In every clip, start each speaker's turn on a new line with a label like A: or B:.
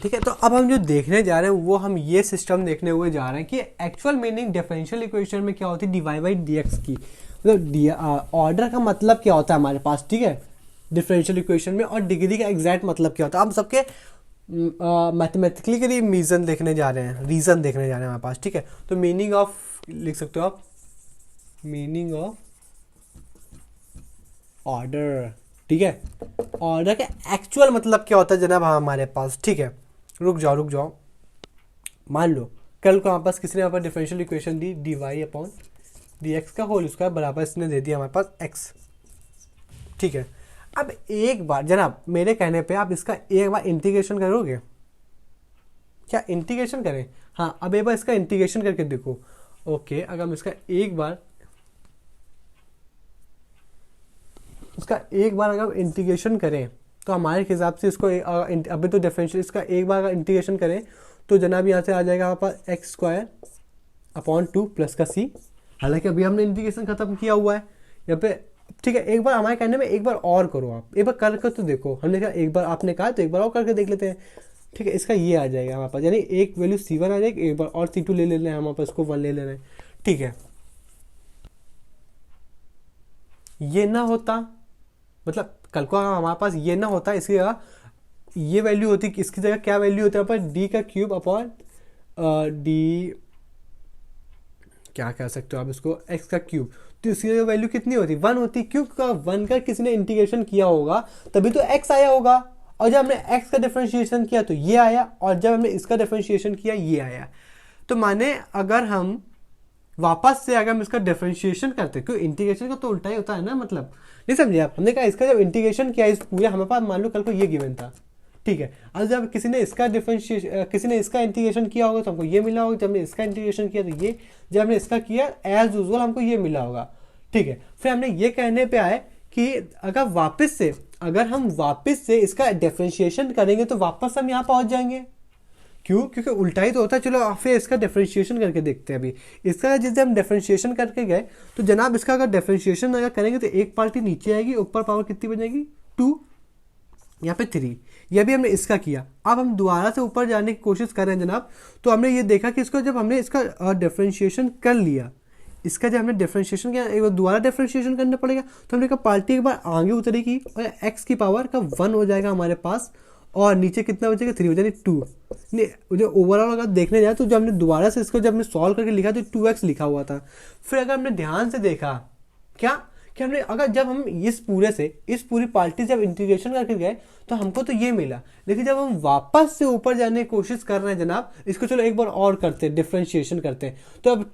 A: ठीक है। तो अब हम जो देखने जा रहे हैं वो हम ये सिस्टम देखने हुए जा रहे हैं कि एक्चुअल मीनिंग डिफरेंशियल इक्वेशन में क्या होती है, dy बाई डी एक्स की, मतलब ऑर्डर का मतलब क्या होता है हमारे पास, ठीक है, डिफरेंशियल इक्वेशन में, और डिग्री का एग्जैक्ट मतलब क्या होता है। अब सबके मैथमेटिकली रीजन देखने जा रहे हैं, रीजन देखने जा रहे हैं हमारे पास, ठीक है। तो मीनिंग ऑफ लिख सकते हो आप, मीनिंग ऑफ ऑर्डर, ठीक है। ऑर्डर का एक्चुअल मतलब क्या होता है जनाब हमारे पास, ठीक है। रुक जाओ, मान लो कल को हमारे पास किसी ने हमारे पास डिफरेंशियल इक्वेशन दी d Y upon D x का होल स्क्वायर बराबर इसने दे दिया हमारे पास एक्स, ठीक है। अब एक बार जनाब मेरे कहने पे आप इसका एक बार इंटीग्रेशन करोगे, क्या इंटीग्रेशन करें? हाँ, अब एक बार इसका इंटीग्रेशन करके देखो। ओके, अगर हम इसका एक बार अगर इंटीग्रेशन करें तो हमारे हिसाब से इसको अभी तो डिफरेंशियल, इसका एक बार अगर इंटीग्रेशन करें तो जनाब यहाँ से आ जाएगा हमारे पास एक्स स्क्वायर अपॉन 2 प्लस का सी। हालांकि अभी हमने इंटीग्रेशन खत्म किया हुआ है यहाँ पे, ठीक है। एक बार हमारे कहने में एक बार और करो, आप एक बार करके तो देखो। हमने कहा एक बार, आपने कहा तो एक बार और करके देख लेते हैं, ठीक है। इसका ये आ जाएगा हमारे पास, यानी एक वैल्यू C1 आ जाएगी, एक बार और C2 ले लेना है हमारे पास, इसको 1 ले लेना है, ठीक है। ये ना होता, मतलब कल को हमारे पास ये ना होता, इसकी जगह ये वैल्यू होती, इसकी जगह क्या वैल्यू होती है यहाँ पर, डी का क्यूब अपॉन डी, क्या कह सकते हो आप इसको, एक्स का क्यूब। तो इसकी जगह वैल्यू कितनी होती, 1 होती, क्योंकि 1 का किसी ने इंटीग्रेशन किया होगा तभी तो x आया होगा, और जब हमने x का डिफरेंशिएशन किया तो ये आया, और जब हमने इसका डिफरेंशिएशन किया ये आया। तो माने अगर हम वापस से अगर हम इसका डिफरेंशिएशन करते, क्योंकि इंटीग्रेशन का तो उल्टा ही होता है ना, मतलब नहीं समझे आप। हमने कहा इसका जब इंटीग्रेशन किया इस पूरे, हमारे पास मान लो कल को ये गिवन था, ठीक है। अब जब किसी ने इसका डिफरेंशिएशन, किसी ने इसका इंटीग्रेशन किया होगा तो हमको ये मिला होगा, जब हमने इसका इंटीग्रेशन किया तो ये, जब हमने इसका किया एज यूजुअल हमको ये मिला होगा, ठीक है। फिर हमने ये कहने पे आए कि अगर हम वापस से इसका डिफरेंशिएशन करेंगे तो वापस हम यहाँ पहुंच जाएंगे। क्यों? क्योंकि उल्टा ही तो होता है। चलो फिर इसका डिफरेंशिएशन करके देखते हैं। अभी इसका जिस हम डिफरेंशिएशन करके गए तो जनाब इसका अगर डिफरेंशिएशन अगर करेंगे तो एक पार्टी नीचे आएगी, ऊपर पावर कितनी बनेगी 2, यहाँ पे 3। यह भी हमने इसका किया। अब हम दोबारा से ऊपर जाने की कोशिश कर रहे हैं जनाब, तो हमने ये देखा कि इसको जब हमने इसका डिफरेंशिएशन कर लिया, इसका जब हमने डिफरेंशिएशन किया, एक बार दोबारा डिफरेंशिएशन करना पड़ेगा, तो हमने कहा पार्टी एक बार आगे उतरेगी और एक्स की पावर का 1 हो जाएगा हमारे पास, और नीचे कितना बचेगा 3 हो जाएगा 2। नहीं, जो ओवरऑल अगर देखने जाए तो जब हमने दोबारा से इसको जब हमने सॉल्व करके लिखा तो 2x लिखा हुआ था। फिर अगर हमने ध्यान से देखा क्या कि हमने अगर जब हम इस पूरी पार्टी जब इंटीग्रेशन करके गए तो हमको तो ये मिला, लेकिन जब हम वापस से ऊपर जाने की कोशिश कर रहे हैं जनाब, इसको चलो एक बार और करते हैं, डिफरेंशिएशन करते हैं। तो अब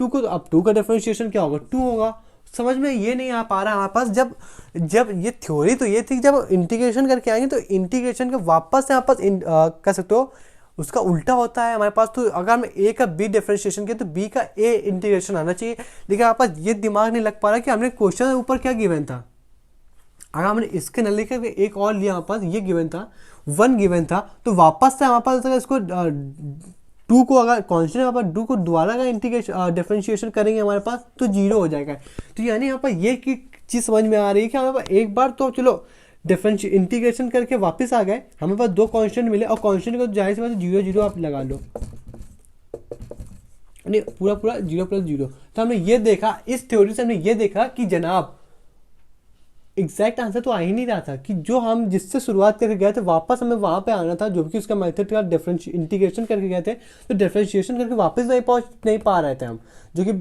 A: 2 का डिफरेंशिएशन क्या होगा, 2 होगा। समझ में ये नहीं आ पा रहा हमारे पास। जब ये थ्योरी तो ये थी कि जब इंटीग्रेशन करके आएंगे तो इंटीग्रेशन के वापस से यहाँ पास कर सकते हो उसका उल्टा होता है हमारे पास। तो अगर हम ए का बी डिफरेंशिएशन किया तो बी का ए इंटीग्रेशन आना चाहिए, लेकिन हमारे पास ये दिमाग नहीं लग पा रहा कि हमने क्वेश्चन ऊपर क्या गिवन था। अगर हमने इसके न लेकर एक और लिया, हमारे पास ये गिवन था 1 गिवन था, तो वापस से हमारे पास अगर इसको 2 को अगर कॉन्स्टेंट यहाँ पर 2 को दोबारा अगर इंटीग्रेशन डिफरेंशिएशन करेंगे हमारे पास तो 0 हो जाएगा। तो यानी यहाँ पर ये चीज़ समझ में आ रही है कि हमारे पास एक बार तो चलो इंटीग्रेशन करके वापस आ गए, हमें पास 2 कांस्टेंट मिले, और कांस्टेंट को जाहिर सी बात है 0 0 आप लगा लो, नहीं पूरा 0 + 0। तो हमने ये देखा, इस थ्योरी से हमने ये देखा कि जनाब एग्जैक्ट आंसर तो आ ही नहीं रहा था, कि जो हम जिससे शुरुआत करके गए थे वापस हमें वहां पे आना था, जो कि उसका मेथड का इंटीग्रेशन करके गए थे, तो डिफरेंशिएशन करके वापस नहीं पहुंच नहीं पा रहे थे हम, जो कि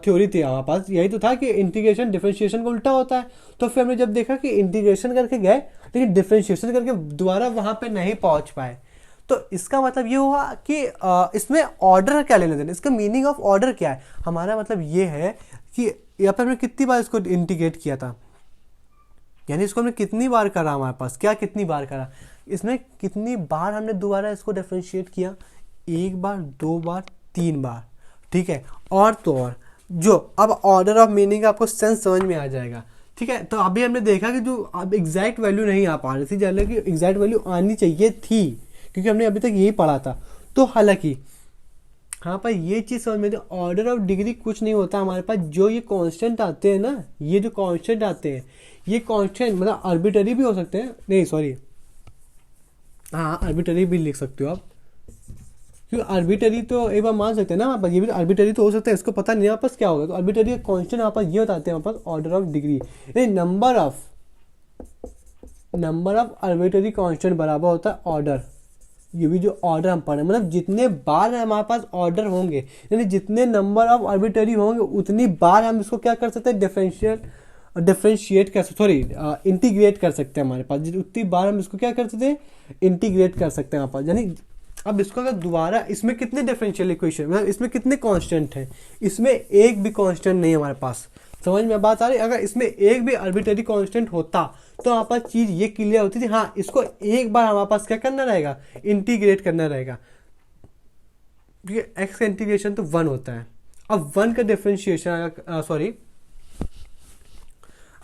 A: थ्योरी थी हमारे पास। यही तो था कि इंटीग्रेशन डिफरेंशिएशन का उल्टा होता है। तो फिर हमने जब देखा कि इंटीग्रेशन करके गए लेकिन डिफरेंशिएशन करके दोबारा वहां पर नहीं पहुंच पाए, तो इसका मतलब ये हुआ कि इसमें ऑर्डर क्या लेने देना, इसका मीनिंग ऑफ ऑर्डर क्या है। हमारा मतलब ये है कि यहाँ पर हमने कितनी बार इसको इंटीग्रेट किया था, यानी इसको हमने कितनी बार करा, हमारे पास क्या कितनी बार करा, इसमें कितनी बार हमने दोबारा इसको डिफरेंशिएट किया, 1 बार 2 बार 3 बार, ठीक है। और तो और जो अब ऑर्डर ऑफ मीनिंग आपको सेंस समझ में आ जाएगा, ठीक है। तो अभी हमने देखा कि जो अब एग्जैक्ट वैल्यू नहीं आ पा रही थी, जैसे कि एग्जैक्ट वैल्यू आनी चाहिए थी, क्योंकि हमने अभी तक यही पढ़ा था। तो हालांकि हाँ पर ये चीज़ समझ में, ऑर्डर ऑफ डिग्री कुछ नहीं होता हमारे पास। जो ये कांस्टेंट आते हैं ना, ये जो कांस्टेंट आते हैं, ये कांस्टेंट मतलब आर्बिट्ररी भी हो सकते हैं, नहीं सॉरी हाँ आर्बिट्ररी भी लिख सकते हो आप, क्योंकि आर्बिटरी तो एक बार मान सकते हैं ना हमारे पास, ये भी आर्बिटरी तो हो सकता है, इसको पता नहीं हमारे पास क्या होगा। तो आर्बिटरी का कांस्टेंट हमारे पास ये बताते हैं हमारे पास ऑर्डर ऑफ डिग्री, यानी नंबर ऑफ आर्बिटरी कांस्टेंट बराबर होता है ऑर्डर। ये भी जो ऑर्डर हम पढ़े, मतलब जितने बार हमारे पास ऑर्डर होंगे, यानी जितने नंबर ऑफ आर्बिटरी होंगे उतनी बार हम इसको क्या कर सकते हैं, डिफरेंशिएट कर सकते, सॉरी इंटीग्रेट कर सकते हैं। हमारे पास उतनी बार हम इसको क्या कर सकते हैं, इंटीग्रेट कर सकते हैं हमारे पास। यानी अब इसको अगर दोबारा, इसमें कितने डिफरेंशियल इक्वेशन, मतलब इसमें कितने कांस्टेंट हैं, इसमें एक भी कांस्टेंट नहीं है हमारे पास। समझ में बात आ रही है? अगर इसमें एक भी आर्बिट्रेरी कांस्टेंट होता तो हमारे पास चीज ये क्लियर होती थी, हाँ इसको एक बार हमारे पास क्या करना रहेगा, इंटीग्रेट करना रहेगा, क्योंकि एक्स का इंटीग्रेशन तो 1 होता है। अब 1 का डिफरेंशिएशन, सॉरी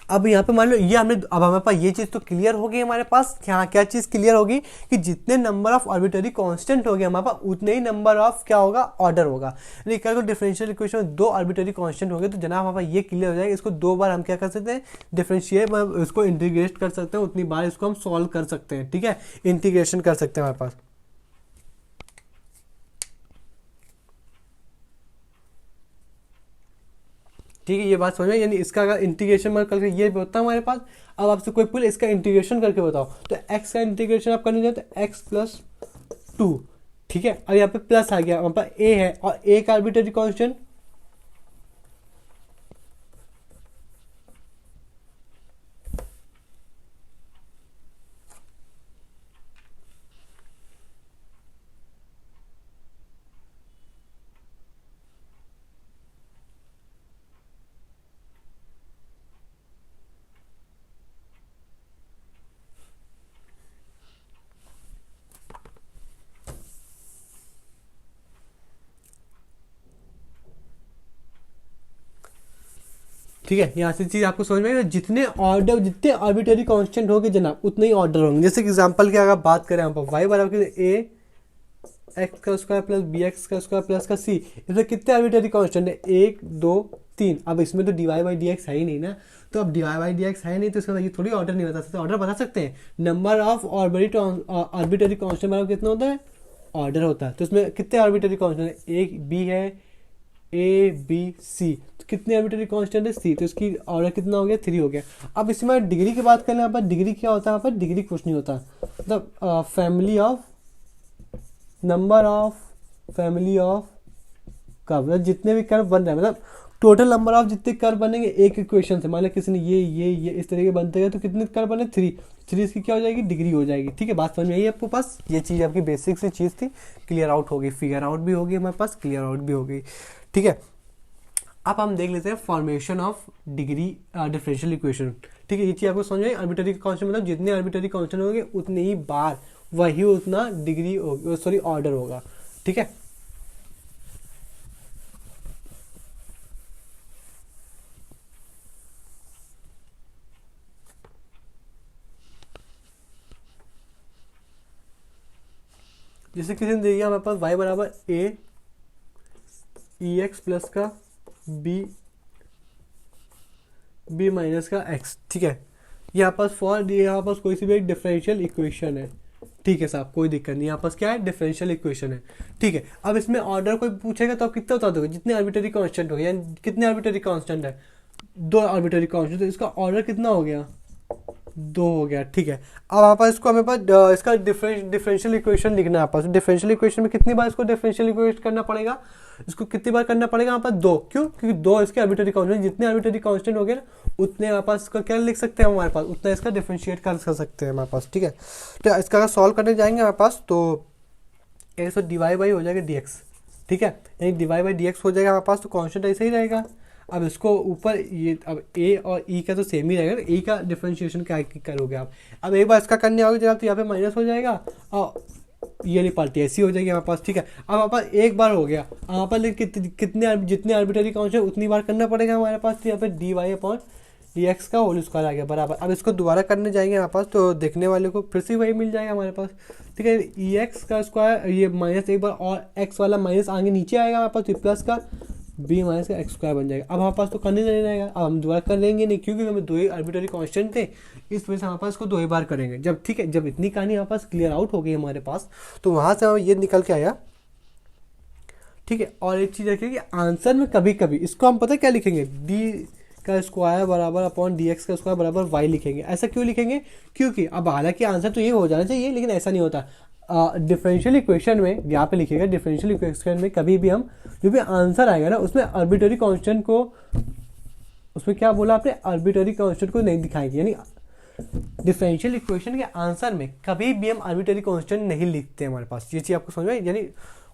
A: अब यहाँ पे मान लो ये हमने, अब हमारे पास ये चीज़ तो क्लियर होगी हमारे पास, क्या क्या चीज़ क्लियर होगी कि जितने नंबर ऑफ आर्बिट्रेरी कांस्टेंट हो गए हमारे पास उतने ही नंबर ऑफ क्या होगा, ऑर्डर होगा। यानी क्या डिफरेंशियल इक्वेशन में 2 आर्बिट्रेरी कांस्टेंट हो गए तो जनाब हमारे पास ये क्लियर हो जाएगा, इसको 2 बार हम क्या कर सकते हैं, डिफरेंशिएट, इसको इंटीग्रेट कर सकते हैं, उतनी बार इसको हम सॉल्व कर सकते हैं। ठीक है, इंटीग्रेशन कर सकते हैं हमारे पास। ठीक है, ये बात समझ में, यानी इसका अगर इंटीग्रेशन मैं करके ये होता है हमारे पास। अब आपसे कोई पूछे इसका इंटीग्रेशन करके बताओ, तो एक्स का इंटीग्रेशन आप करने जाए तो एक्स प्लस 2। ठीक है, और यहाँ पे प्लस आ गया, वहाँ पर ए है और ए का आर्बिट्रेरी कांस्टेंट ठीक है, यहाँ से चीज आपको समझ में आएगी, जितने आर्बिट्रेरी कांस्टेंट होंगे जनाब उतने ही ऑर्डर होंगे। जैसे एग्जांपल की अगर बात करें यहाँ पर वाई बराबर ए एक्स का स्क्वायर प्लस बी एक्स का स्क्वायर प्लस का सी, इसमें कितने आर्बिट्रेरी कांस्टेंट है, 1 2 3। अब इसमें तो डीवाई बाई डी एक्स है ही नहीं ना, तो अब डीवाई बाई डी एक्स है नहीं तो इसका ये थोड़ी ऑर्डर नहीं बता सकते। ऑर्डर बता सकते हैं, नंबर ऑफ आर्बिट्रेरी कांस्टेंट बराबर कितना होता है, ऑर्डर होता है। तो इसमें कितने आर्बिट्रेरी कांस्टेंट है, एक बी है, ए बी सी, तो कितने आर्बिट्रेरी कांस्टेंट है, सी, तो इसकी ऑर्डर कितना हो गया, 3 हो गया। अब इसमें डिग्री की बात करें, यहाँ पर डिग्री क्या होता है, यहाँ पर डिग्री कुछ नहीं होता, मतलब family of number of family of curve, मतलब जितने भी कर्व बन रहे हैं, मतलब टोटल नंबर ऑफ जितने कर्व बनेंगे एक इक्वेशन से, मान लो किसी ने ये इस तरह के बनते हैं तो कितने कर्व बने, 3 इसकी क्या हो जाएगी, डिग्री हो जाएगी। ठीक है, बात समझ में आई आपको पास, ये चीज़ आपकी बेसिक सी चीज़ थी, क्लियर आउट होगी, फिगर आउट भी होगी हमारे पास, क्लियर आउट भी होगी। ठीक है, अब हम देख लेते हैं formation of degree differential equation. ठीक है, ये चीज़ आपको समझ में, आर्बिट्रेरी कांस्टेंट मतलब जितने आर्बिट्रेरी कांस्टेंट होंगे उतने ही बार वही उतना डिग्री होगी, सॉरी ऑर्डर होगा। ठीक है, जैसे किसी ने दे दिया हमारे पास y बराबर ए ई एक्स प्लस का बी माइनस का एक्स। ठीक है, यहाँ पास यहाँ पास कोई सी भी एक डिफरेंशियल इक्वेशन है। ठीक है साहब, कोई दिक्कत नहीं, यहाँ पास क्या है, डिफरेंशियल इक्वेशन है। ठीक है, अब इसमें ऑर्डर कोई पूछेगा तो आप कितना बता दोगे, जितने आर्बिट्रेरी कांस्टेंट हो गया, कितने आर्बिट्रेरी कांस्टेंट है, 2 आर्बिट्रेरी कांस्टेंट, तो इसका ऑर्डर कितना हो गया, 2 हो गया। ठीक है, अब आप इसको हमें पास इसका डिफरेंशियल इक्वेशन लिखना है आपस, डिफरेंशियल इक्वेशन में कितनी बार इसको डिफरेंशियल इक्वेशन करना पड़ेगा, इसको कितनी बार करना पड़ेगा यहाँ पर, 2। क्यों, क्योंकि 2 इसके आर्बिट्रेरी कांस्टेंट, जितने आर्बिट्रेरी कांस्टेंट हो गए ना उतने हमारे पास इसका क्या लिख सकते हैं, हमारे पास उतना इसका डिफरेंशिएट कर सकते हैं हमारे पास। ठीक है, तो इसका अगर सॉल्व करने जाएंगे हमारे पास तो एक डिवाई बाई हो जाएगा डी एक्स। ठीक है, यानी डिवाई बाई डी एक्स हो जाएगा हमारे पास, तो कांस्टेंट ऐसे ही रहेगा। अब इसको ऊपर ये, अब ए और ई का तो सेम ही रहेगा, ई का डिफरेंशिएशन क्या करोगे आप। अब एक बार इसका करने आओगे जनाब तो यहाँ पे माइनस हो जाएगा और ये नहीं पार्टी ऐसी हो जाएगी हमारे पास। ठीक है, अब हमारे पास एक बार हो गया, हमारे पास कितने जितने आर्बिट्रेरी कांस्टेंट उतनी बार करना पड़ेगा हमारे पास, तो यहाँ पे D Y upon D x का होल स्क्वायर आ गया बराबर। अब इसको दोबारा करने जाएंगे हमारे पास तो देखने वाले को फिर से वही मिल जाएगा हमारे पास। ठीक है, ई एक्स का स्क्वायर, ये माइनस एक बार और एक्स वाला माइनस आगे नीचे आएगा हमारे पास, तो प्लस का बी माइनस का एक्स स्क्वायर बन जाएगा। अब हमारे पास तो करने नहीं रहेगा, अब हम दोबारा कर लेंगे नहीं, क्योंकि हमें 2 ही आर्बिट्रेरी कांस्टेंट थे, इस वजह से हमारे पास इसको 2 ही बार करेंगे। जब ठीक है, जब इतनी कहानी हमारे पास क्लियर आउट हो गई हमारे पास, तो वहाँ से हमें ये निकल के आया ठीक है। और एक चीज़ रखिए कि आंसर में कभी कभी इसको हम पता है क्या लिखेंगे, डी का स्क्वायर बराबर अपॉन डी एक्स का स्क्वायर बराबर वाई लिखेंगे। ऐसा क्यों लिखेंगे, क्योंकि अब हालांकि आंसर तो ये हो जाना चाहिए लेकिन ऐसा नहीं होता। डिफरेंशियल इक्वेशन में यहाँ पे लिखेगा, डिफरेंशियल इक्वेशन में कभी भी हम जो भी आंसर आएगा ना उसमें आर्बिट्ररी कांस्टेंट को, उसमें क्या बोला आपने, आर्बिट्ररी कांस्टेंट को नहीं दिखाएंगे। यानी डिफरेंशियल इक्वेशन के आंसर में कभी भी हम आर्बिट्ररी कांस्टेंट नहीं लिखते हमारे पास। ये चीज़ आपको समझ में, यानी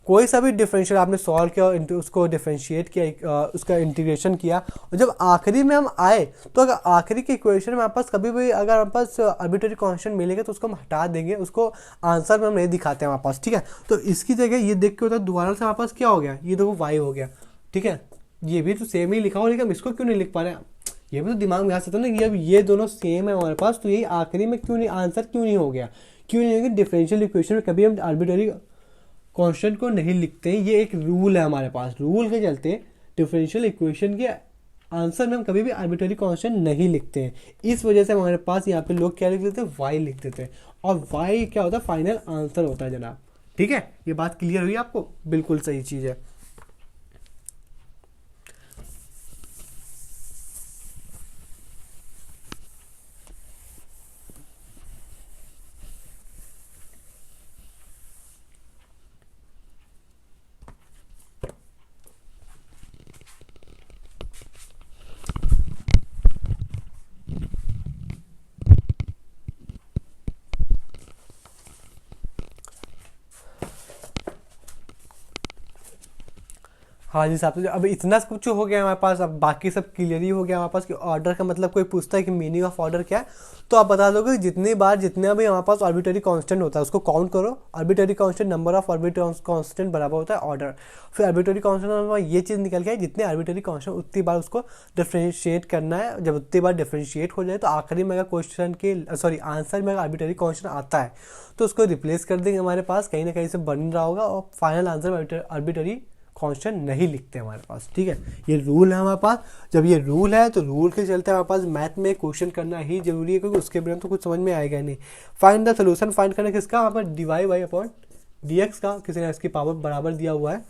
A: कोई सा भी डिफरेंशियल आपने सॉल्व किया, उसको डिफरेंशिएट किया, उसका इंटीग्रेशन किया, और जब आखिरी में हम आए तो अगर आखिरी के इक्वेशन में हमारे पास कभी भी अगर हमारे पास आर्बिट्ररी कांस्टेंट मिलेगा तो उसको हम हटा देंगे, उसको आंसर में हम नहीं दिखाते हैं हमारे पास। ठीक है, तो इसकी जगह ये देख के होता है दोबारा से हमारे पास क्या हो गया, ये देखो वाई हो गया। ठीक है, ये भी तो सेम ही लिखा हो लेकिन हम इसको क्यों नहीं लिख पा रहे हैं, ये भी तो दिमाग में आ सकता है ना कि अब ये दोनों सेम है हमारे पास, तो यही आखिरी में क्यों नहीं, आंसर क्यों नहीं हो गया, क्यों नहीं हो गया। डिफरेंशियल इक्वेशन में कभी हम आर्बिट्ररी कांस्टेंट को नहीं लिखते हैं, ये एक रूल है हमारे पास। रूल के चलते डिफरेंशियल इक्वेशन के आंसर में हम कभी भी आर्बिट्ररी कांस्टेंट नहीं लिखते हैं। इस वजह से हमारे पास यहाँ पे लोग क्या लिख देते हैं, वाई लिख देते हैं, और वाई क्या होता है, फाइनल आंसर होता है जनाब। ठीक है, ये बात क्लियर हुई आपको, बिल्कुल सही चीज़ है। हाँ जी साहब, तो अब इतना कुछ हो गया हमारे पास, अब बाकी सब क्लियर ही हो गया हमारे पास कि ऑर्डर का मतलब, कोई पूछता है कि मीनिंग ऑफ ऑर्डर क्या है, तो आप बता दोगे जितनी बार जितना भी हमारे पास आर्बिट्ररी कांस्टेंट होता है उसको काउंट करो। Arbitrary constant number of arbitrary constant बराबर होता है ऑर्डर। फिर आर्बिट्ररी कांस्टेंट ये चीज़ निकल के आए, जितने आर्बिट्ररी कांस्टेंट उतनी बार उसको डिफ्रेंशिएट करना है। जब उतनी बार डिफ्रेंशिएट हो जाए तो आखिरी में अगर क्वेश्चन के आंसर में अगर आर्बिट्ररी कांस्टेंट आता है तो उसको रिप्लेस कर देंगे हमारे पास, कहीं ना कहीं से बन रहा होगा, और फाइनल आंसर में आर्बिट्ररी कांस्टेंट नहीं लिखते हमारे पास। ठीक है, ये रूल है हमारे पास। जब ये रूल है तो रूल के चलते हमारे पास मैथ में क्वेश्चन करना ही जरूरी है, क्योंकि उसके बिना तो कुछ समझ में आएगा नहीं। फाइंड द सोल्यूशन, फाइंड करना किसका, हमारे पास d y y upon D x का, किसी ने इसकी पावर बराबर दिया हुआ है,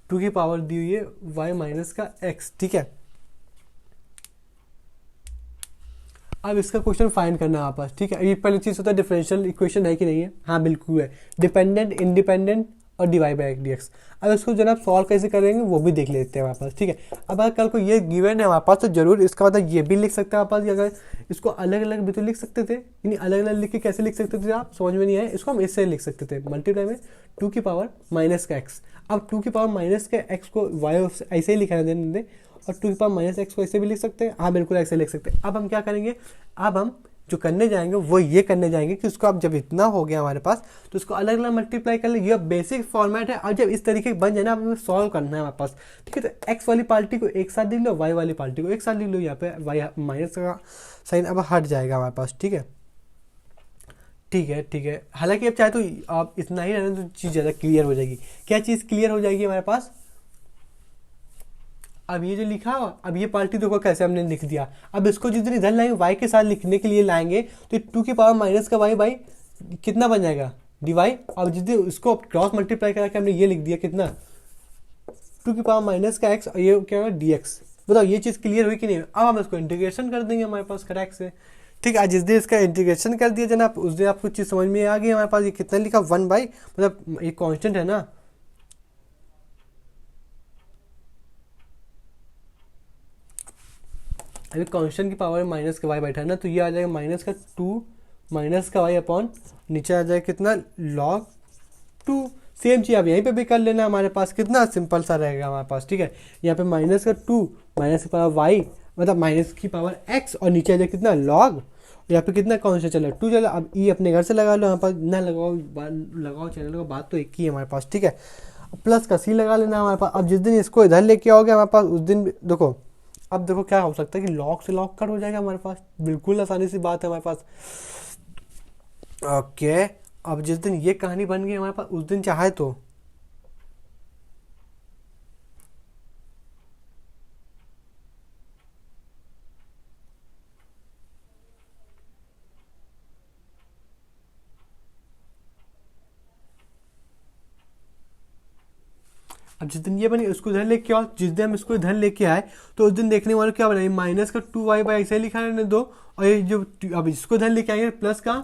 A: 2 की पावर दी हुई है वाई माइनस का एक्स। ठीक है, अब इसका क्वेश्चन फाइंड करना है आपस। ठीक है, ये पहली चीज़ होता है डिफरेंशियल इक्वेशन है कि नहीं है, हाँ बिल्कुल है, डिपेंडेंट, इंडिपेंडेंट और डिवाई बाई डी एक्स। अब इसको जनाब सॉल्व कैसे करेंगे वो भी देख लेते हैं हमारे पास। ठीक है, अब अगर कल को ये गिवन है हमारे पास तो जरूर इसका मतलब ये भी लिख सकते हैं हमारे पास, अगर इसको अलग अलग भी तो लिख सकते थे, यानी अलग अलग लिख के कैसे लिख सकते थे आप, समझ में नहीं आए, इसको हम इससे लिख सकते थे, मल्टीप्लाई में 2 की पावर माइनस का एक्स। अब 2 की पावर माइनस का एक्स को वाई ऐसे ही लिखा दें, और 2 की पावर माइनस एक्स को ऐसे भी लिख सकते हैं, हाँ बिल्कुल ऐसे लिख सकते हैं। अब हम क्या करेंगे, अब हम जो करने जाएंगे वो ये करने जाएंगे कि उसको अब जब इतना हो गया हमारे पास तो उसको अलग अलग मल्टीप्लाई कर ले, ये बेसिक फॉर्मेट है। और जब इस तरीके बन जाए ना, अब हमें सॉल्व करना है हमारे पास। ठीक है, तो एक्स वाली पार्टी को एक साथ लिख लो, वाई वाली पार्टी को एक साथ लिख लो, यहाँ पे वाई माइनस का साइन अब हट जाएगा हमारे पास। ठीक है, ठीक है, ठीक है। हालांकि अब चाहे तो आप इतना ही रहना तो चीज़ ज़्यादा क्लियर हो जाएगी। क्या चीज़ क्लियर हो जाएगी हमारे पास, अब ये जो लिखा, अब ये पार्टी देखो कैसे हमने लिख दिया। अब इसको जिस दिन इधर लाएंगे वाई के साथ लिखने के लिए लाएंगे तो 2 की पावर माइनस का वाई बाई कितना बन जाएगा, डी वाई। अब जिस दिन इसको क्रॉस मल्टीप्लाई करा के हमने ये लिख दिया कितना, 2 की पावर माइनस का एक्स, और ये क्या होगा डी एक्स। बताओ ये चीज़ क्लियर हुई कि नहीं। अब हम इसको इंटीग्रेशन कर देंगे हमारे पास करेक्ट से। ठीक है, जिस दिन इसका इंटीग्रेशन कर दिया जनाब उस दिन आपको चीज़ समझ में आ गई हमारे पास। ये कितना लिखा, 1 बाई, मतलब ये कॉन्स्टेंट है ना, अभी कांस्टेंट की पावर माइनस का वाई बैठा है ना, तो ये आ जाएगा माइनस का 2 माइनस का वाई अपॉन नीचे आ जाएगा कितना, log 2। सेम चीज़ अब यहीं पे भी कर लेना, हमारे पास कितना सिंपल सा रहेगा हमारे पास। ठीक है, यहाँ पे माइनस का 2 माइनस की पावर वाई, मतलब माइनस की पावर एक्स, और नीचे आ जाएगा कितना log, यहाँ पे कितना कांस्टेंट चला 2 चला। अब ई अपने घर से लगा लो, यहाँ पर ना लगाओ, लगाओ चैनल का, बात तो एक ही है हमारे पास। ठीक है, प्लस का सी लगा लेना हमारे पास। अब जिस दिन इसको इधर लेके आओगे हमारे पास उस दिन देखो, अब देखो क्या हो सकता है कि लॉक से लॉक कट हो जाएगा हमारे पास, बिल्कुल आसानी सी बात है हमारे पास। ओके, अब जिस दिन ये कहानी बन गई हमारे पास उस दिन चाहे तो अब जिस दिन ये बने उसको इधर लेके आओ, जिस दिन हम इसको इधर लेके आए तो उस दिन देखने वाले क्या बनाए, माइनस का 2y बाई ऐसे लिखा रहने दो, और ये जो अब इसको इधर लेके आएंगे प्लस का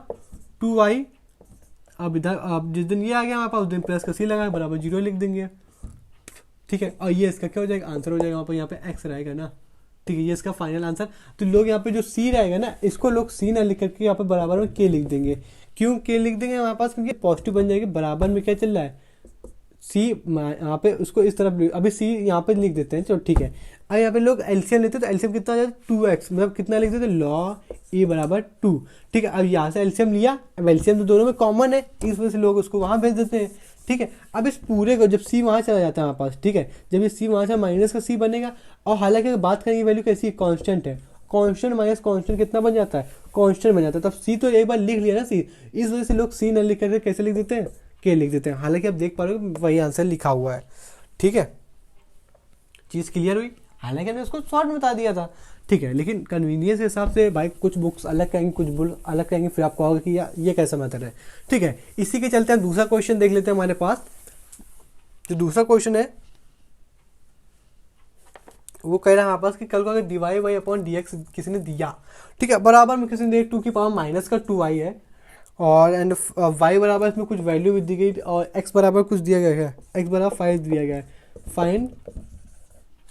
A: 2y, अब इधर अब जिस दिन ये आ गया हमारे पास उस दिन प्लस का c लगा बराबर 0 लिख देंगे। ठीक है, और ये इसका क्या हो जाएगा, आंसर हो जाएगा वहाँ पर, यहाँ पे x रहेगा ना। ठीक है, ये इसका फाइनल आंसर। तो लोग यहाँ पे जो c रहेगा ना, इसको लोग c ना लिख करके यहाँ पे बराबर में k लिख देंगे। क्यों k लिख देंगे हमारे पास, क्योंकि पॉजिटिव बन जाएगी, बराबर में क्या चल रहा है c, यहाँ पे उसको इस तरफ अभी c यहाँ पे लिख देते हैं। चलो ठीक है, अब यहाँ पे लोग एलसीएम लेते हैं तो एलसीएम कितना आ जाता है 2x, मतलब कितना लिख देते हैं log e बराबर 2। ठीक है, अब यहाँ से एलसीएम लिया, अब एलसीएम तो दोनों में कॉमन है, इस वजह से लोग उसको वहाँ भेज देते हैं। ठीक है, अब इस पूरे को जब c वहाँ चला जाता है हमारे पास, ठीक है, जब ये c वहाँ से माइनस का c बनेगा, और हालांकि बात करेंगे वैल्यू कैसी है, कॉन्स्टेंट है, कांस्टेंट माइनस कांस्टेंट कितना बन जाता है, कांस्टेंट बन जाता है। तब सी तो एक बार लिख लिया ना सी, इस वजह से लोग सी न लिख करके कैसे लिख देते हैं, के लिख देते हैं। हालांकि आप देख पा रहे हो वही आंसर लिखा हुआ है। ठीक है, चीज़ क्लियर हुई, हालांकि हमने उसको शॉर्ट में बता दिया था। ठीक है, लेकिन कन्वीनियंस के हिसाब से भाई कुछ बुक्स अलग कहेंगे, कुछ बुक अलग कहेंगे, फिर आपको होगा कि यार ये कैसा मेथड है। ठीक है, इसी के चलते हम दूसरा क्वेश्चन देख लेते हैं। हमारे पास जो दूसरा क्वेश्चन है वो कह रहा है हमारे पास कि कल को अगर Dibai Y upon D x किसी ने दिया, ठीक है, बराबर में किसी ने दिया 2 की पावर माइनस का 2y है, और एंड y बराबर इसमें कुछ वैल्यू भी दी गई, और x बराबर कुछ दिया गया है, x बराबर 5 दिया गया है।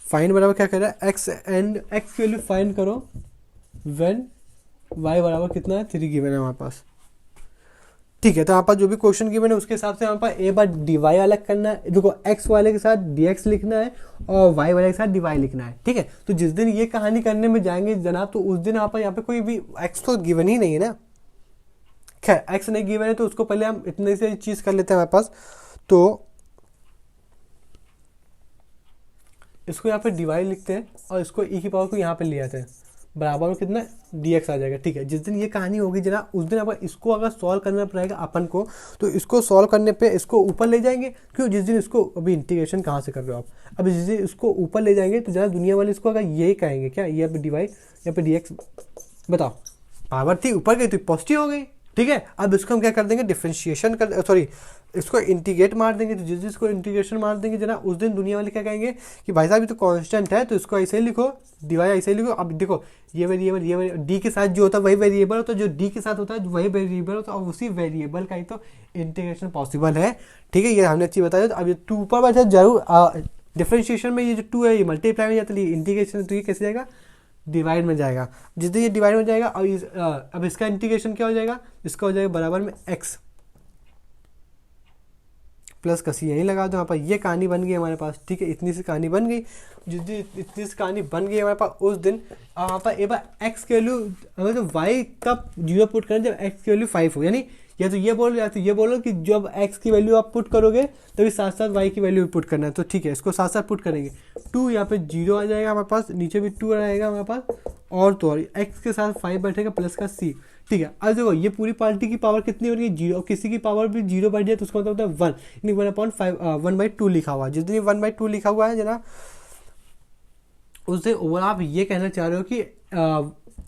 A: फाइन बराबर क्या कह रहा है, x एंड x की वैल्यू फाइंड करो व्हेन y बराबर कितना है 3 गिवन है हमारे पास। ठीक है, तो यहाँ पर जो भी क्वेश्चन गिवन है उसके हिसाब से यहाँ पर एक बार dy अलग करना है, देखो x वाले के साथ dx लिखना है और y वाले के साथ dy लिखना है। ठीक है, तो जिस दिन ये कहानी करने में जाएंगे जनाब, तो उस दिन यहाँ पे कोई भी x तो गिवन ही नहीं है ना। खैर x नहीं गिवन है तो उसको पहले हम इतने से चीज कर लेते हैं हमारे पास, तो इसको यहाँ पे dy लिखते हैं और इसको e की पावर को यहाँ पे ले आते हैं, बराबर में कितना dx आ जाएगा। ठीक है, जिस दिन ये कहानी होगी जना उस दिन अब इसको अगर सॉल्व करना पड़ेगा अपन को, तो इसको सॉल्व करने पे इसको ऊपर ले जाएंगे। क्यों, जिस दिन इसको अभी इंटीग्रेशन कहाँ से कर रहे हो आप, अभी जिस दिन इसको ऊपर ले जाएंगे तो जना दुनिया वाले इसको अगर यही कहेंगे क्या, ये पे dy यहाँ पे dx, बताओ पावर थी ऊपर गई तो पॉजिटिव हो गई। ठीक है, अब इसको हम क्या कर देंगे, डिफ्रेंशिएशन कर, सॉरी इसको इंटीग्रेट मार देंगे। तो जिस दिन इसको इंटीग्रेशन मार देंगे जना उस दिन दुनिया वाले क्या कहेंगे कि भाई साहब ये तो कांस्टेंट है, तो इसको ऐसे ही लिखो, डिवाई ऐसे ही लिखो। अब देखो ये वेरिएबल डी के साथ जो होता है वही वेरिएबल होता है, जो डी के साथ होता है वही वेरिएबल होता है, और उसी वेरिएबल का ही तो इंटीग्रेशन पॉसिबल है। ठीक है, ये हमने अच्छी बताया। तो अब ये 2 ऊपर बैठा जरूर, डिफ्रेंशिएशन में ये जो 2 है ये मल्टीप्लाई में जाता है, इंटीग्रेशन तो ये कैसे जाएगा, डिवाइड में जाएगा। जिस दिन ये डिवाइड में जाएगा अब इसका इंटीग्रेशन क्या हो जाएगा, इसका हो जाएगा बराबर में x प्लस का सी यहीं लगा दो। यहाँ पर ये कहानी बन गई हमारे पास। ठीक है, इतनी सी कहानी बन गई, जिस दिन इतनी सी कहानी बन गई हमारे पास उस दिन वहाँ पर एक बार x की वैल्यू हमें तो y कब 0 पुट करें, जब x की वैल्यू 5 हो, यानी या तो ये बोलो या तो ये बोलो कि जब x की वैल्यू आप पुट करोगे तभी साथ साथ y की वैल्यू भी पुट करना है। तो ठीक है, इसको साथ साथ पुट करेंगे, 2 यहाँ पे 0 आ जाएगा हमारे पास, नीचे भी 2 रहेगा हमारे पास, और तो और x के साथ 5 बैठेगा प्लस का c। ठीक है, अब देखो ये पूरी पार्टी की पावर कितनी हो रही है 0, और किसी की पावर भी 0 बढ़ जाए तो उसका मतलब होता है 1, यानी 1/2 लिखा हुआ है। जिस दिन 1/2 लिखा हुआ है जना उस दिन ओवर आप ये कहना चाह रहे हो कि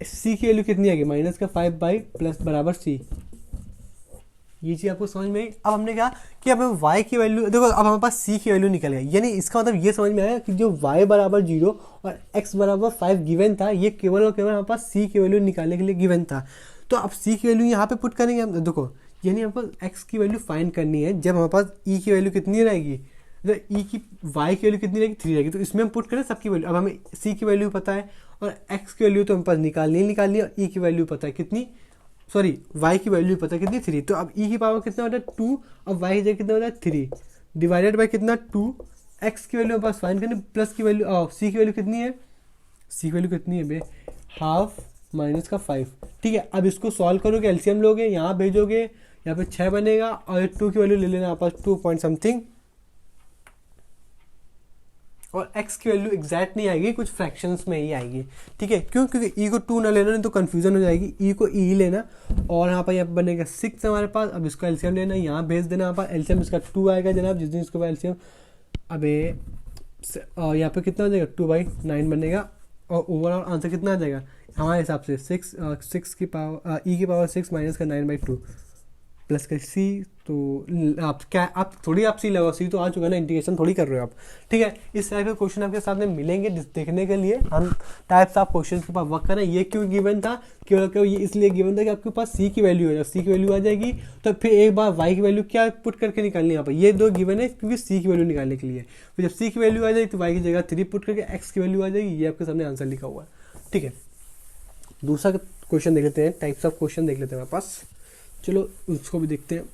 A: c की वैल्यू कितनी आएगी, माइनस का 5 बाई प्लस बराबर c। ये चीज़ आपको समझ में आई। अब हमने कहा कि अब हमें y की वैल्यू, देखो अब हमारे पास c की वैल्यू निकल गई, यानी इसका मतलब ये समझ में आया कि जो y बराबर 0 और x बराबर 5 गिवन था, ये केवल और केवल हमारे पास c की वैल्यू निकालने के लिए गिवन था। तो अब c की वैल्यू यहाँ पे पुट करेंगे हम, देखो यानी हमारे पास x की वैल्यू फाइंड करनी है जब हमारे पास e की वैल्यू कितनी रहेगी, तो e की y की वैल्यू कितनी रहेगी 3 रहेगी, तो इसमें हम पुट करें सबकी वैल्यू। अब हमें c की वैल्यू पता है और x की वैल्यू तो हमारे पास निकालनी है, e की वैल्यू पता है कितनी, सॉरी y की वैल्यू पता है कितनी 3, तो अब e की पावर कितना होता है 2 और y की जगह कितना होता है 3 डिवाइडेड बाय कितना 2, x की वैल्यू पास फाइंड करनी, प्लस की वैल्यू c की वैल्यू कितनी है, c की वैल्यू कितनी है बे, हाफ माइनस का 5। ठीक है, अब इसको सॉल्व करोगे, एलसीएम लोगे, यहाँ भेजोगे, यहाँ पे 6 बनेगा और 2 की वैल्यू ले लेना आप 2 पॉइंट समथिंग, और x की वैल्यू एग्जैक्ट नहीं आएगी, कुछ फ्रैक्शंस में ही आएगी। ठीक है, क्यों, क्योंकि e को 2 ना लेना नहीं तो कंफ्यूजन हो जाएगी, e को e लेना, और यहाँ पर बनेगा 6 हमारे पास। अब इसका एलसीएम लेना, यहाँ भेज देना, यहाँ पर एलसीएम इसका 2 आएगा जनाब, जिस दिन इसको एलसीएम, अबे यहाँ पे कितना हो जाएगा 2/9 बनेगा, और ओवरऑल आंसर कितना आ जाएगा हमारे हिसाब से 6 की पावर e की पावर 6 माइनस का 9/2, प्लस का सी। तो आप क्या, आप थोड़ी आप सी लगाओ, सी तो आ चुका है ना, इंटीग्रेशन थोड़ी कर रहे हो आप। ठीक है, इस टाइप के क्वेश्चन आपके सामने मिलेंगे देखने के लिए। हम टाइप्स ऑफ क्वेश्चन के पास वर्क करें। ये क्यों गिवन था, क्यों ये इसलिए गिवन था कि आपके पास सी की वैल्यू है, जब सी की वैल्यू आ जाएगी तो फिर एक बार वाई की वैल्यू क्या पुट करके निकालनी है यहाँ पर। ये दो गिवन है क्योंकि सी की वैल्यू निकालने के लिए। फिर जब सी की वैल्यू आ जाएगी तो वाई की जगह 3 पुट करके एक्स की वैल्यू आ जाएगी। ये आपके सामने आंसर लिखा हुआ है। ठीक है, दूसरा क्वेश्चन देख लेते हैं, टाइप्स ऑफ क्वेश्चन देख लेते हैं हमारे पास। चलो उसको भी देखते हैं।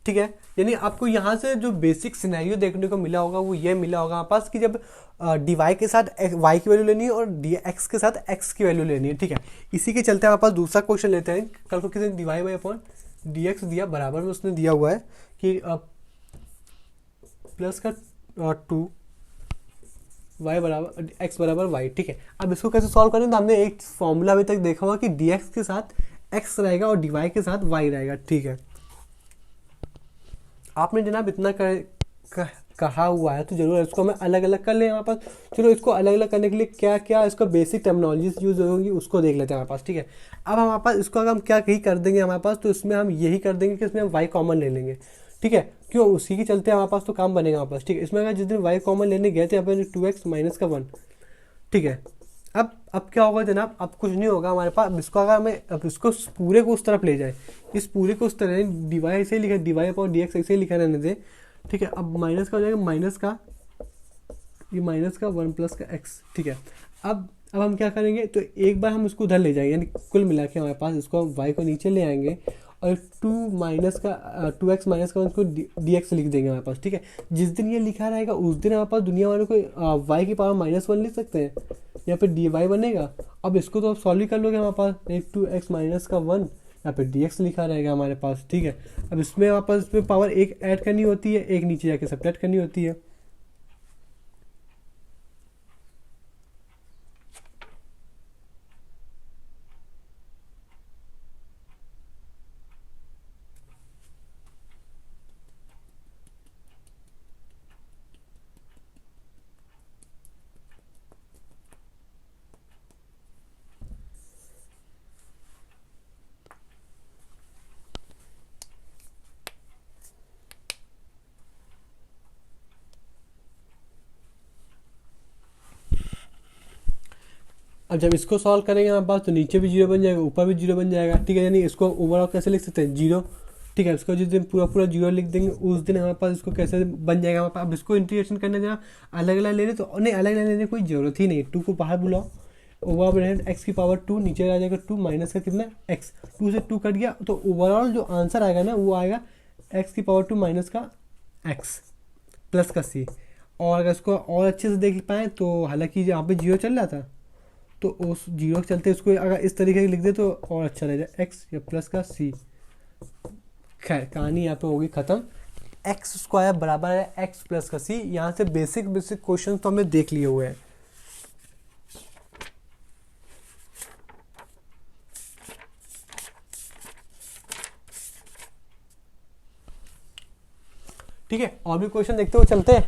A: ठीक है, यानी आपको यहाँ से जो बेसिक सिनेरियो देखने को मिला होगा वो ये मिला होगा हमारे पास कि जब डी वाई के साथ वाई की वैल्यू लेनी है और डी एक्स के साथ एक्स की वैल्यू लेनी है। ठीक है, इसी के चलते हमारे पास दूसरा क्वेश्चन लेते हैं। कल को किसी ने D Y by upon D X दिया, बराबर में उसने दिया हुआ है कि प्लस का 2 वाई बराबर एक्स बराबर वाई। ठीक है, अब इसको कैसे सॉल्व करें, तो हमने एक फॉर्मूला अभी तक देखा हुआ कि डी एक्स के साथ एक्स रहेगा और डी वाई के साथ वाई रहेगा। ठीक है, आपने जनाब इतना कहा हुआ है तो जरूर इसको हमें अलग अलग कर लें यहाँ पास। चलो इसको अलग अलग करने के लिए क्या क्या इसको बेसिक टर्मिनोलॉजीज यूज होंगी उसको देख लेते हैं हमारे पास। ठीक है, अब हमारे पास इसको अगर हम क्या कहीं कर देंगे हमारे पास, तो इसमें हम यही कर देंगे कि इसमें हम वाई कॉमन ले लेंगे। ठीक है, क्यों, उसी के चलते हमारे पास तो काम बनेगा हमारे पास। ठीक है, इसमें अगर जिस दिन वाई कॉमन लेने गए थे यहाँ पे 2x माइनस का 1। ठीक है, अब क्या होगा जनाब, अब कुछ नहीं होगा हमारे पास। अब इसको अगर हमें अब इसको पूरे को उस तरफ ले जाए, इस पूरे को उस तरह डिवाई ऐसे लिखा, डिवाई अपॉन डी एक्स ऐसे लिखा रहने दे। ठीक है, अब माइनस का हो जाएगा, माइनस का ये माइनस का 1 प्लस का एक्स। ठीक है, अब हम क्या करेंगे, तो एक बार हम इसको उधर ले जाएंगे, यानी कुल मिला के हमारे पास इसको हम वाई को नीचे ले आएंगे और 2x माइनस का उसको डी एक्स लिख देंगे हमारे पास। ठीक है, जिस दिन ये लिखा रहेगा उस दिन हमारे पास दुनिया वालों को वाई की पावर -1 लिख सकते हैं, यहाँ पे डी वाई बनेगा। अब इसको तो आप सॉल्व ही कर लोगे हमारे पास, 2x माइनस का 1 यहाँ पे डी एक्स लिखा रहेगा हमारे पास। ठीक है, अब इसमें हमारे पास इसमें पावर एक ऐड करनी होती है, एक नीचे जाके सब्ट्रैक्ट करनी होती है। अब जब इसको सॉल्व करेंगे हमारे पास, तो नीचे भी 0 बन जाएगा, ऊपर भी 0 बन जाएगा। ठीक है, यानी इसको ओवरऑल कैसे लिख सकते हैं, 0। ठीक है, इसको जिस दिन पूरा 0 लिख देंगे उस दिन हमारे पास इसको कैसे बन जाएगा हमारे पास। अब इसको इंटीग्रेशन करने देना, अलग अलग लेने, तो नहीं अलग अलग लेने की कोई ज़रूरत ही नहीं। 2 को बाहर बुलाओ, ओवर एक्स की पावर 2 नीचे आ जाएगा 2 माइनस का कितना एक्स, 2 से 2 कट गया, तो ओवरऑल जो आंसर आएगा ना वो आएगा एक्स की पावर 2 माइनस का एक्स प्लस का सी। और अगर इसको और अच्छे से देख पाएँ तो हालांकि यहाँ पे 0 चल रहा था, तो उस 0 के चलते इसको अगर इस तरीके से लिख दे तो और अच्छा रहेगा, एक्स या प्लस का सी। खैर कहानी यहाँ पे होगी ख़त्म। एक्स स्क्वायर बराबर है एक्स प्लस का सी। यहाँ से बेसिक क्वेश्चन तो हमने देख लिए हुए हैं। ठीक है, और भी क्वेश्चन देखते हुए चलते हैं।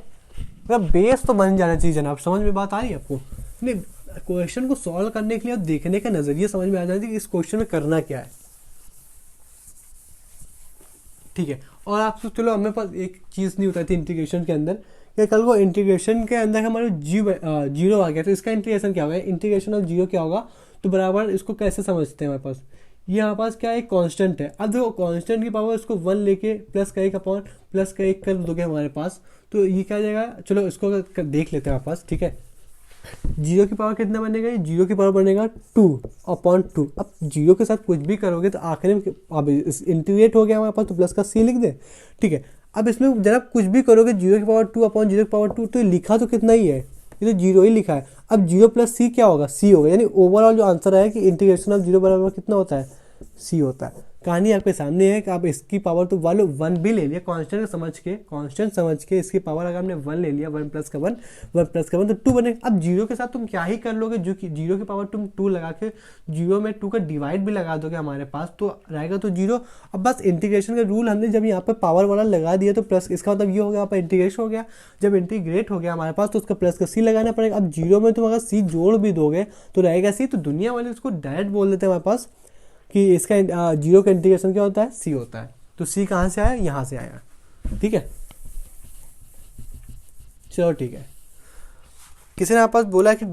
A: मतलब बेस तो बन जाना चाहिए जनाब, समझ में बात आ रही है आपको। नहीं, क्वेश्चन को सॉल्व करने के लिए और देखने का नजरिया समझ में आ जाना चाहिए कि इस क्वेश्चन में करना क्या है। ठीक है, और आप तो चलो हमें पास एक चीज़ नहीं होता थी इंटीग्रेशन के अंदर, कि कल को इंटीग्रेशन के अंदर हमारे जीरो आ गया तो इसका इंटीग्रेशन क्या होगा, इंटीग्रेशन ऑफ जीरो क्या होगा, तो बराबर इसको कैसे समझते हैं हमारे पास। ये हमारे पास क्या है, कांस्टेंट है। अब देखो कांस्टेंट की पावर इसको 1 लेके प्लस का 1 अपॉन प्लस का 1 कर दोगे हमारे पास, तो ये क्या जाएगा, चलो इसको देख लेते हैं हमारे पास। ठीक है, 0 की पावर कितना बनेगा, 0 की पावर बनेगा 2/2। अब 0 के साथ कुछ भी करोगे तो आखिर में अब इंटीग्रेट हो गया हमारे पास, तो प्लस का सी लिख दे। ठीक है, अब इसमें जरा कुछ भी करोगे 0 की पावर 2/0 की पावर 2, तो लिखा तो कितना ही है, ये तो 0 ही लिखा है। अब 0 प्लस सी क्या होगा, सी होगा। यानी ओवरऑल जो आंसर है कि इंटीग्रेशन ऑफ 0 बराबर कितना होता है, सी होता है। कहानी आपके सामने है कि आप इसकी पावर तो वालो 1 भी ले लिया, कांस्टेंट समझ के इसकी पावर अगर हमने 1 ले लिया, 1 प्लस का 1 तो 2 बनेगा। अब 0 के साथ तुम क्या ही कर लोगे, जो कि 0 की पावर तुम 2 लगा के 0 में 2 का डिवाइड भी लगा दोगे हमारे पास, तो रहेगा तो 0। अब बस इंटीग्रेशन का रूल हमने जब यहाँ पर पावर वाला लगा दिया तो प्लस, इसका मतलब ये हो गया यहाँ पर इंटीग्रेशन हो गया। जब इंटीग्रेट हो गया हमारे पास तो उसका प्लस का सी लगाना पड़ेगा। अब 0 में तुम अगर सी जोड़ भी दोगे तो रहेगा सी, तो दुनिया वाले उसको डायरेक्ट बोल देते हैं हमारे पास कि इसका जीरो का इंटीग्रेशन क्या होता है, सी होता है। तो सी कहाँ से आया, यहाँ से आया। ठीक है, चलो ठीक है। किसी ने आपस बोला कि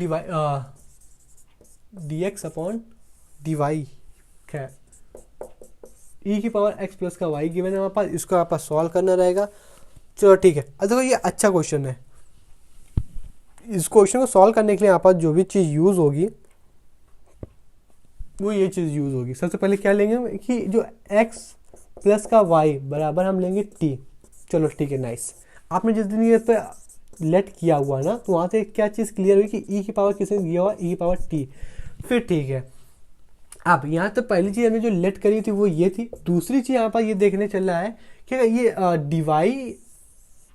A: D X upon D Y है ई की पावर एक्स प्लस का वाई गिवन है हमारे पास, इसको आपस सॉल्व करना रहेगा। चलो ठीक है, अब देखो ये अच्छा क्वेश्चन है। इस क्वेश्चन को सॉल्व करने के लिए यहाँ पर जो भी चीज़ यूज़ होगी वो ये चीज़ यूज़ होगी। सबसे पहले क्या लेंगे हम कि जो x प्लस का y बराबर हम लेंगे t। चलो ठीक है, नाइस। आपने जिस दिन ये पे लेट किया हुआ ना, तो वहाँ से क्या चीज़ क्लियर हुई कि e की पावर किसने दिया हुआ, e की पावर t। फिर ठीक है, अब यहाँ तो पहली चीज़ हमने जो लेट करी थी वो ये थी। दूसरी चीज़ यहाँ पर ये देखने चल रहा है कि ये d y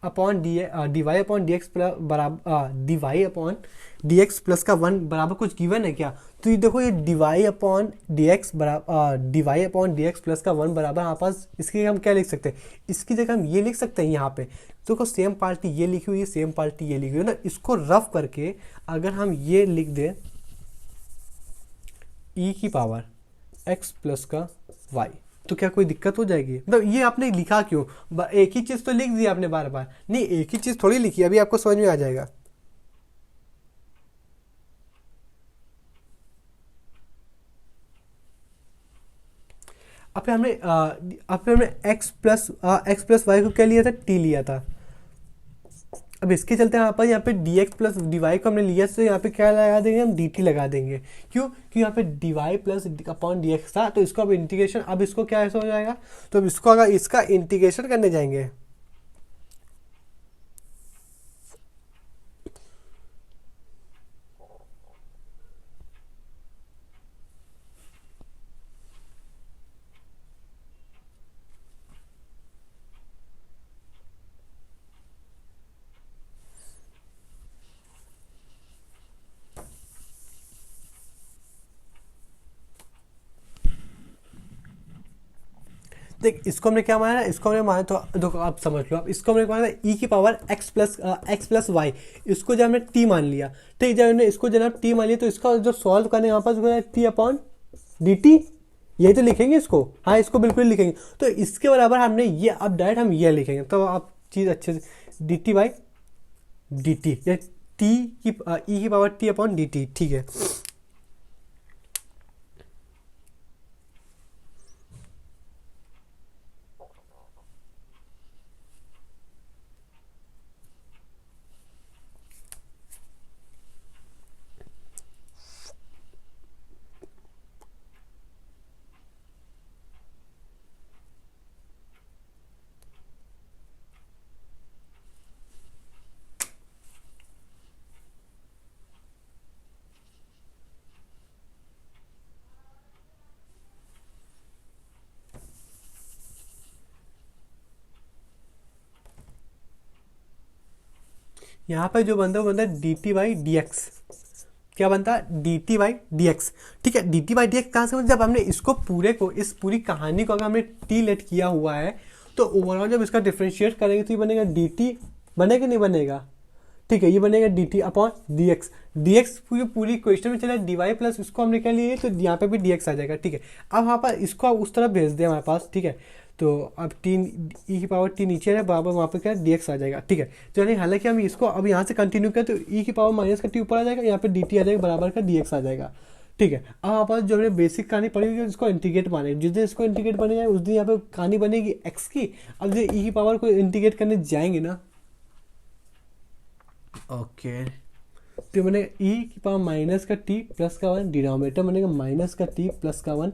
A: upon D Y upon D x plus बराबर d Y upon D x plus का 1 बराबर कुछ गिवन है क्या। तो ये देखो, ये d Y upon D x बराबर d Y upon D x plus का 1 बराबर हमारे पास, इसकी हम क्या लिख सकते हैं, इसकी जगह हम ये लिख सकते हैं यहाँ पे। देखो सेम पार्टी ये लिखी हुई है, सेम पार्टी ये लिखी हुई है ना, इसको रफ करके अगर हम ये लिख दें ई की पावर एक्स प्लस का वाई, तो क्या कोई दिक्कत हो जाएगी। मतलब ये आपने लिखा क्यों, एक ही चीज़ तो लिख दी आपने बार बार, नहीं एक ही चीज़ थोड़ी लिखी, अभी आपको समझ में आ जाएगा। अब हमने एक्स प्लस वाई को क्या लिया था, टी लिया था। अब इसके चलते यहाँ पे D x plus D Y को हमने लिया, तो यहाँ पे क्या लगा देंगे हम, डी टी लगा देंगे। क्यों, क्योंकि यहाँ पे D Y plus upon D X था, तो इसको अब इंटीग्रेशन, अब इसको क्या ऐसा हो जाएगा, तो अब इसको अगर इसका इंटीग्रेशन करने जाएंगे, देख इसको हमने क्या माना, इसको हमने माना, तो देखो आप समझ लो, आप इसको हमने माना ई की पावर एक्स प्लस वाई, इसको जब हमने टी मान लिया, ठीक, जब हमने इसको जनाब टी मान लिया, तो इसका जो सॉल्व करने यहाँ पास टी अपॉन डी टी, यही तो लिखेंगे इसको, हाँ इसको बिल्कुल लिखेंगे। तो इसके बराबर हमने ये, अब डायरेक्ट हम ये लिखेंगे, तो आप चीज़ अच्छे से D T by D T, या टी की ई की power T upon D T, ठीक है। यहाँ पर जो बनता है वो बनता है D T by D x. क्या बनता है, D T by D x, ठीक है। D T by D x कहाँ से, जब हमने इसको पूरे को, इस पूरी कहानी को अगर हमने टी लेट किया हुआ है, तो ओवरऑल जब इसका डिफ्रेंशिएट करेंगे तो ये बनेगा डी टी, बनेगा नहीं बनेगा, ठीक है, ये बनेगा D T upon D x. D x पूरी क्वेश्चन में चला डी वाई प्लस, इसको हमने क्या लिए, तो यहाँ पे भी डी एक्स आ जाएगा, ठीक है। अब वहाँ पर इसको आप उस तरफ भेज दें हमारे पास, ठीक है। तो अब टी ई की पावर टी नीचे है, बराबर वहाँ पे क्या डी एक्स आ जाएगा, ठीक है। तो यानी हालांकि हम इसको अब यहाँ से कंटिन्यू करें तो ई की पावर माइनस का टी ऊपर आ जाएगा, यहाँ पे डी टी आ जाएगा, बराबर का डी एक्स आ जाएगा, ठीक है। अब हमारे पास जो हमने बेसिक कहानी पढ़ी हुई है, इसको इंटीग्रेट माने, जिस दिन इसको इंटीग्रेट बने जाए उस दिन यहाँ पे कहानी बनेगी एक्स की। अब जो ई की पावर को इंटीग्रेट करने जाएंगे ना, ओके, तो मैंने ई की पावर माइनस का टी प्लस का 1, डिनोमिनेटर बनेगा माइनस का टी प्लस का 1,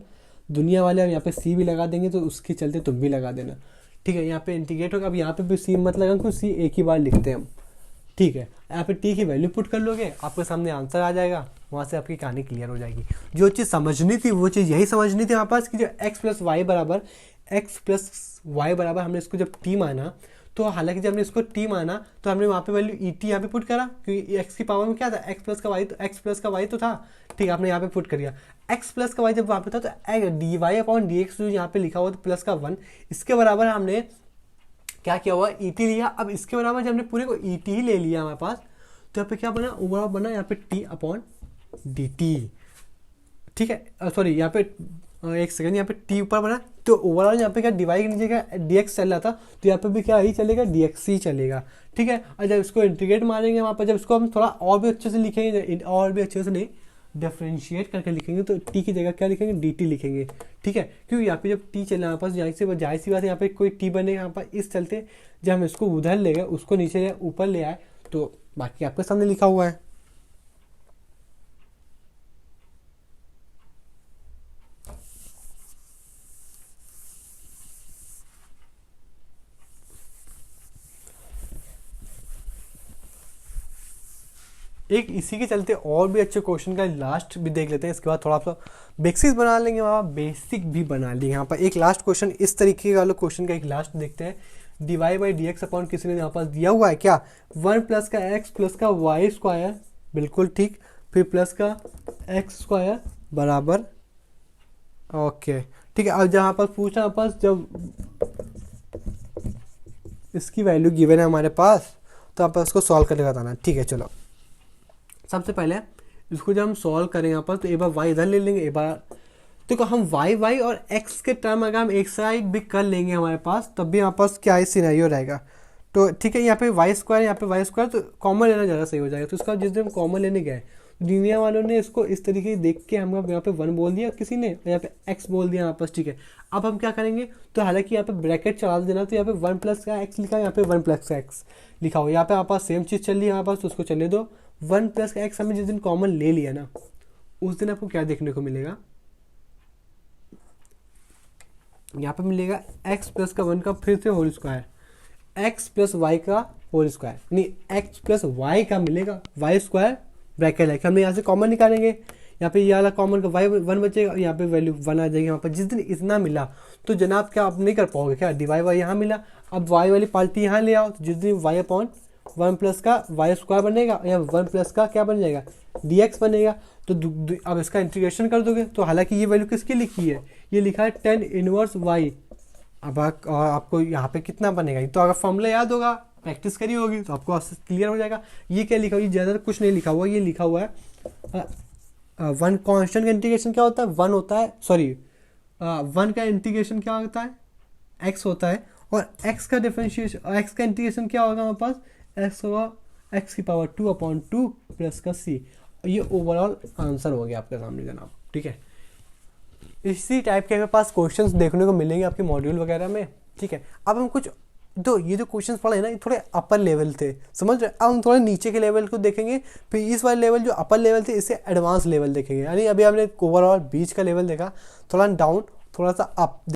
A: दुनिया वाले अब यहाँ पे सी भी लगा देंगे, तो उसके चलते तुम भी लगा देना, ठीक है। यहाँ पे इंटीग्रेट होगा, अब यहाँ पे भी सी मत लगा, क्योंकि सी एक ही बार लिखते हैं हम, ठीक है। यहाँ पे टी की वैल्यू पुट कर लोगे, आपके सामने आंसर आ जाएगा, वहाँ से आपकी कहानी क्लियर हो जाएगी। जो चीज़ समझनी थी वो चीज़ यही समझनी थी हमारे पास, कि जो एक्स प्लस वाई बराबर हमने इसको जब टी माना, तो हालांकि जब हमने इसको टी माना तो हमने वहाँ पे वैल्यू ई टी यहाँ पे पुट करा, क्योंकि एक्स की पावर में क्या था, एक्स प्लस का वाई तो था, ठीक है, आपने यहाँ पे पुट कर दिया। एक्स प्लस का वाई जब वहाँ पे था, तो D Y upon D X जो यहाँ पे लिखा हुआ था प्लस का 1, इसके बराबर हमने क्या किया हुआ, ई टी लिया। अब इसके बराबर जब हमने पूरे को ई टी ही ले लिया हमारे पास, तो यहाँ पे क्या बना, ओवरऑल बना यहाँ पे टी अपॉन डी टी, ठीक है, सॉरी यहाँ पे एक सेकंड, यहाँ पे टी ऊपर बना, तो ओवरऑल यहाँ पे क्या डिवाई के नीचे का dx चल रहा था, तो यहाँ पे भी क्या ही चलेगा, dx ही चलेगा, ठीक है। और जब इसको इंटीग्रेट मारेंगे वहाँ पर, जब इसको हम थोड़ा और भी अच्छे से लिखेंगे, और भी अच्छे से नहीं डिफ्रेंशिएट करके लिखेंगे, तो t की जगह क्या लिखेंगे, dt लिखेंगे, ठीक है। क्योंकि यहाँ पे जब t चल रहा है पास, जाहिर सी बात है यहाँ पे कोई t बनेगा यहाँ पर, इस चलते जब हम इसको उधर ले गए, उसको नीचे ऊपर ले आए, तो बाकी आपके सामने लिखा हुआ है। एक इसी के चलते और भी अच्छे क्वेश्चन का लास्ट भी देख लेते हैं, इसके बाद थोड़ा सा बेसिक्स बना लेंगे, वहाँ बेसिक भी बना लेंगे। यहाँ पर एक लास्ट क्वेश्चन इस तरीके का क्वेश्चन का एक लास्ट देखते हैं। Dibai by D X upon किसी ने यहाँ पर दिया हुआ है क्या, 1 प्लस का एक्स प्लस का वाई स्क्वायर, बिल्कुल ठीक, फिर प्लस का एक्स स्क्वायर बराबर, ओके ठीक है। अब जहाँ पर पूछा यहाँ पर, जब इसकी वैल्यू गिवन है हमारे पास, तो आप उसको सॉल्व करके बताना, ठीक है। चलो सबसे पहले इसको जब हम सॉल्व करें यहाँ पर, तो एक बार y इधर ले लेंगे, एक बार देखो हम y और x के टर्म अगर हम एक साइड भी कर लेंगे हमारे पास, तब भी यहाँ पास क्या सिनेरियो रहेगा, तो ठीक है। यहाँ पे वाई स्क्वायर, यहाँ पे वाई स्क्वायर, तो कॉमन लेना ज़्यादा सही हो जाएगा। तो इसका जिस दिन हम कॉमन लेने गए, दुनिया वालों ने इसको इस तरीके से देख के हम यहाँ पे 1 बोल दिया किसी ने, यहाँ पे x बोल दिया यहाँ पास, ठीक है। अब हम क्या करेंगे, तो हालांकि यहाँ पे ब्रैकेट चला देना, तो यहाँ पे 1 प्लस का x लिखा है, यहाँ पे 1 प्लस का x लिखा हुआ, यहाँ पे हमारे पास सेम चीज़ चल रही है यहाँ पास, तो उसको चलने दो। 1 प्लस का x हमने जिस दिन कॉमन ले लिया ना, उस दिन आपको क्या देखने को मिलेगा, यहाँ पे मिलेगा x प्लस का 1 का फिर से whole square, x plus Y का होल स्क्वायर, यानी x प्लस वाई का मिलेगा, वाई स्क्वायर ब्रैकेट है, हमने यहाँ से कॉमन निकालेंगे, यहाँ पे ये वाला कॉमन का वाई 1 बचेगा, यहाँ पे वैल्यू 1 आ जाएगी। यहाँ पर जिस दिन इतना मिला, तो जनाब क्या आप नहीं कर पाओगे क्या, डिवाई वाई यहाँ मिला, अब वाई वाली पार्टी यहाँ ले आओ, तो जिस दिन वाई अपॉन 1 प्लस का वाई स्क्वायर बनेगा, या 1 प्लस का क्या बन जाएगा, dx बनेगा। तो अब इसका इंटीग्रेशन कर दोगे, तो हालांकि ये वैल्यू किसकी लिखी है, ये लिखा है tan इनवर्स y। अब आपको यहाँ पे कितना बनेगा, तो अगर फॉर्मूला याद होगा, प्रैक्टिस करी होगी, तो आपको क्लियर हो जाएगा। ये क्या लिखा हुआ, ये ज़्यादा कुछ नहीं लिखा हुआ, ये लिखा हुआ है 1 कांस्टेंट का इंटीग्रेशन क्या होता है, 1 होता है, सॉरी 1 का इंटीग्रेशन क्या होता है, x होता है, और x का डिफरेंशिएशन, x का इंटीग्रेशन क्या होगा हमारे पास, x होगा x की पावर 2/2 प्लस का c। ये ओवरऑल आंसर हो गया आपके सामने जनाब, ठीक है। इसी टाइप के आपके पास क्वेश्चंस देखने को मिलेंगे आपके मॉड्यूल वगैरह में, ठीक है। अब हम कुछ तो ये जो क्वेश्चंस पढ़े ना, ये थोड़े अपर लेवल थे, समझ रहे। अब हम थोड़े नीचे के लेवल को देखेंगे, फिर इस वाले लेवल जो अपर लेवल थे, इससे एडवांस लेवल देखेंगे। यानी अभी हमने ओवरऑल बीच का लेवल देखा, थोड़ा डाउन थोड़ा सा अप।